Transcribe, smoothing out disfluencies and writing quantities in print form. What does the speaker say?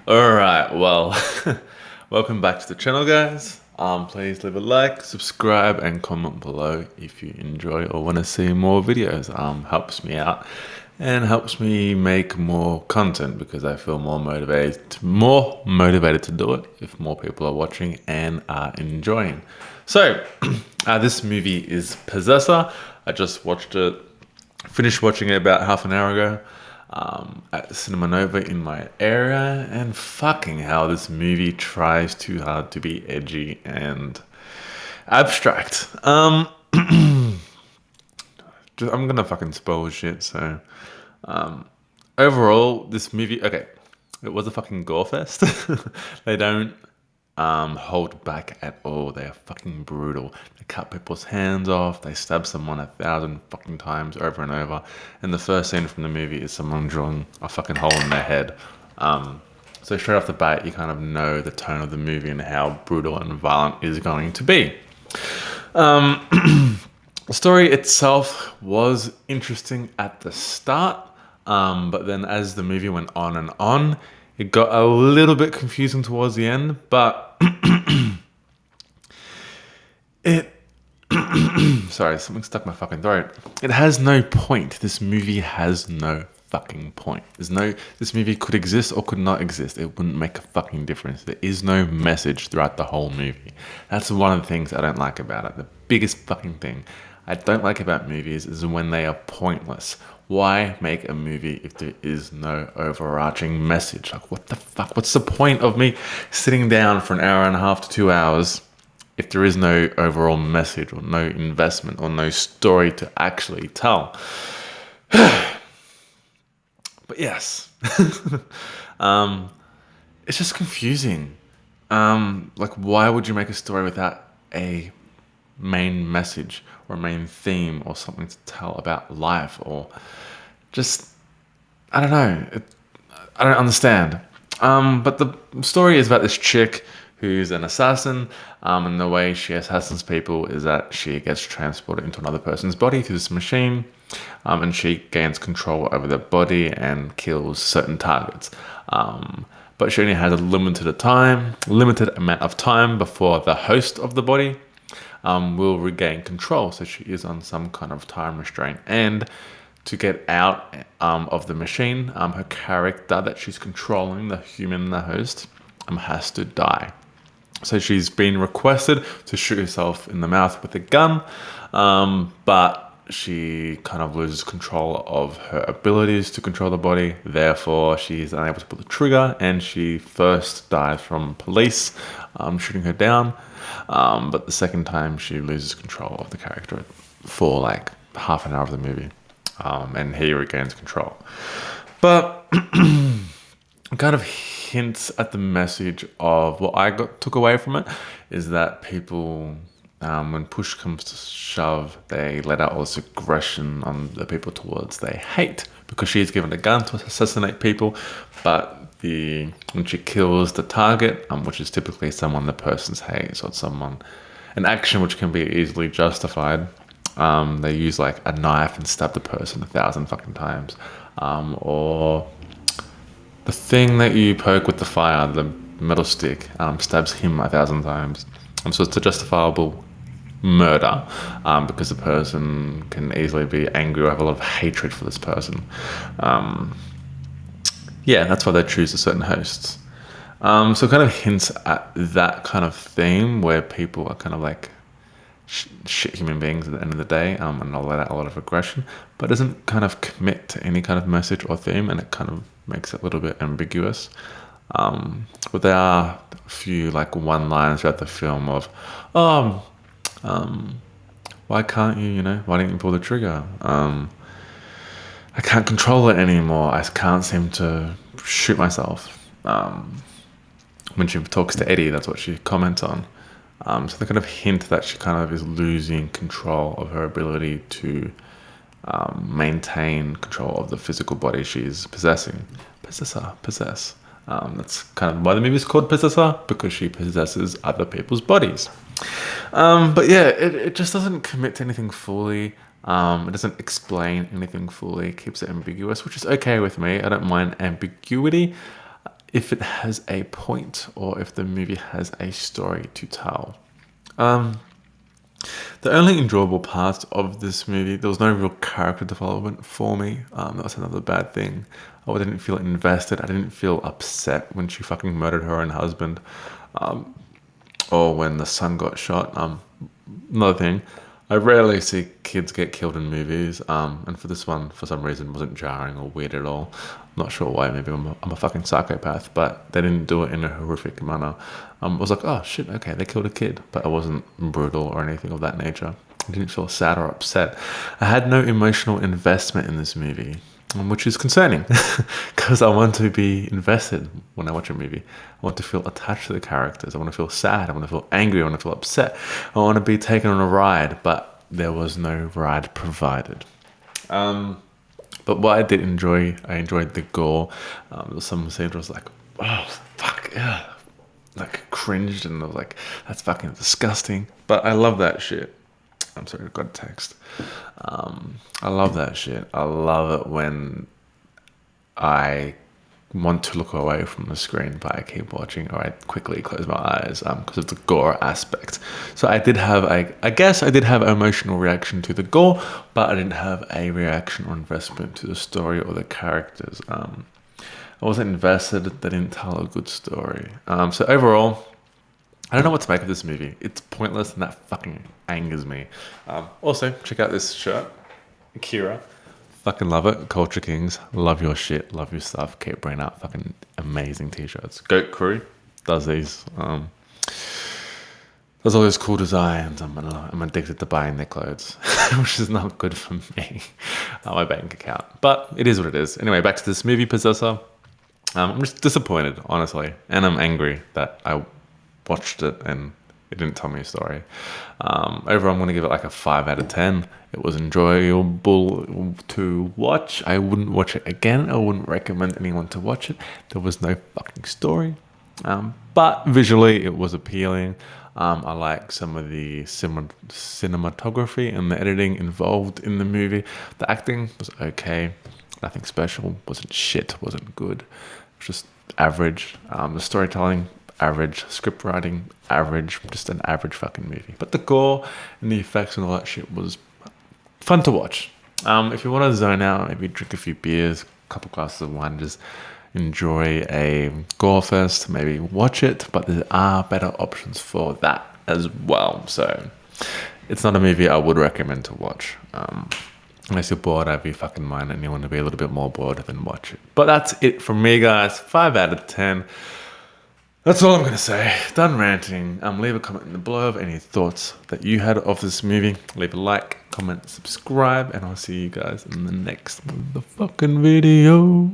Alright, well, welcome back to the channel, guys. Please leave a like, subscribe, and comment below if you enjoy or want to see more videos. Helps me out and helps me make more content because I feel more motivated to do it if more people are watching and are enjoying. So, this movie is Possessor. I just watched it, finished watching it about half an hour ago at Cinema Nova in my area, and fucking hell, this movie tries too hard to be edgy and abstract. I'm gonna fucking spoil shit, so overall, this movie, okay, it was a fucking gore fest. They don't hold back at all. They are fucking brutal. They cut people's hands off. They stab someone 1,000 fucking times over and over. And the first scene from the movie is someone drawing a fucking hole in their head. So straight off the bat, you kind of know the tone of the movie and how brutal and violent it is going to be. The story itself was interesting at the start, but then as the movie went on and on, it got a little bit confusing towards the end, but it. Sorry, something stuck in my fucking throat. It has no point. This movie has no fucking point. This movie could exist or could not exist. It wouldn't make a fucking difference. There is no message throughout the whole movie. That's one of the things I don't like about it. The biggest fucking thing I don't like about movies is when they are pointless. Why make a movie if there is no overarching message? Like, what the fuck? What's the point of me sitting down for an hour and a half to 2 hours if there is no overall message or no investment or no story to actually tell? But yes, it's just confusing. Like, why would you make a story without a main message or a main theme or something to tell about life, or just, I don't know. I don't understand. But the story is about this chick who's an assassin, and the way she assassins people is that she gets transported into another person's body through this machine, and she gains control over their body and kills certain targets. But she only has a limited amount of time before the host of the body will regain control. So she is on some kind of time restraint. And to get out of the machine, her character that she's controlling, the human, the host, has to die. So she's been requested to shoot herself in the mouth with a gun, but she kind of loses control of her abilities to control the body. Therefore, she's unable to pull the trigger, and she first dies from police shooting her down. But the second time, she loses control of the character for like half an hour of the movie, and he regains control. But kind of hints at the message of what took away from it is that people, when push comes to shove, they let out all this aggression on the people towards they hate, because she's given a gun to assassinate people, but when she kills the target, which is typically someone the person's hates, or an action which can be easily justified, they use like a knife and stab the person 1,000 fucking times, or the thing that you poke with the fire, the metal stick, stabs him 1,000 times. So it's a justifiable murder, because the person can easily be angry or have a lot of hatred for this person. Yeah, that's why they choose a certain hosts. So it kind of hints at that kind of theme where people are kind of like shit human beings at the end of the day, and they'll let out a lot of aggression, but doesn't kind of commit to any kind of message or theme, and it kind of makes it a little bit ambiguous. But there are a few like one-liners throughout the film of, why can't why didn't you pull the trigger? I can't control it anymore. I can't seem to shoot myself. When she talks to Eddie, that's what she comments on. So they kind of hint that she kind of is losing control of her ability to maintain control of the physical body she's possessing. Possess. That's kind of why the movie is called Possessor, because she possesses other people's bodies. But yeah, it just doesn't commit to anything fully. It doesn't explain anything fully. It keeps it ambiguous, which is okay with me. I don't mind ambiguity. if it has a point or if the movie has a story to tell. Um, the only enjoyable parts of this movie, there was no real character development for me. That was another bad thing. I didn't feel invested. I didn't feel upset when she fucking murdered her own husband, or when the son got shot. Another thing, I rarely see kids get killed in movies, and for this one, for some reason, wasn't jarring or weird at all. I'm not sure why. Maybe I'm a fucking psychopath, but they didn't do it in a horrific manner. I was like, oh shit, okay, they killed a kid, but it wasn't brutal or anything of that nature. I didn't feel sad or upset. I had no emotional investment in this movie, which is concerning because I want to be invested when I watch a movie. I want to feel attached to the characters. I want to feel sad. I want to feel angry. I want to feel upset. I want to be taken on a ride, but there was no ride provided. But what I did enjoy, I enjoyed the gore. Some scenes was like, oh fuck yeah, like cringed, and I was like, that's fucking disgusting. But I love that shit. I'm sorry, I got a text. I love that shit. I love it when I want to look away from the screen, but I keep watching, or I quickly close my eyes because of the gore aspect. So I did have, I guess I did have an emotional reaction to the gore, but I didn't have a reaction or investment to the story or the characters. I wasn't invested. They didn't tell a good story. So overall, I don't know what to make of this movie. It's pointless, and that fucking angers me. Also, check out this shirt, Akira. Fucking love it. Culture Kings. Love your shit. Love your stuff. Keep bringing out fucking amazing t-shirts. Goat Crew does these. Does all those cool designs. I'm addicted to buying their clothes, which is not good for me, my bank account. But it is what it is. Anyway, back to this movie, Possessor. I'm just disappointed, honestly. And I'm angry that I watched it and it didn't tell me a story. Overall, I'm going to give it like a 5 out of 10. It was enjoyable to watch. I wouldn't watch it again. I wouldn't recommend anyone to watch it. There was no fucking story. But visually, it was appealing. I like some of the cinematography and the editing involved in the movie. The acting was okay. Nothing special. Wasn't shit. Wasn't good. It was just average. The storytelling, average. Script writing, average. Just an average fucking movie. But the gore and the effects and all that shit was fun to watch. If you want to zone out, maybe drink a few beers, a couple glasses of wine, just enjoy a gore fest, maybe watch it, but there are better options for that as well. So it's not a movie I would recommend to watch. Unless you're bored out of your fucking mind and you want to be a little bit more bored, then watch it. But that's it from me, guys. 5 out of 10. That's all I'm going to say. Done ranting. Leave a comment below of any thoughts that you had of this movie. Leave a like, comment, subscribe, and I'll see you guys in the next motherfucking video.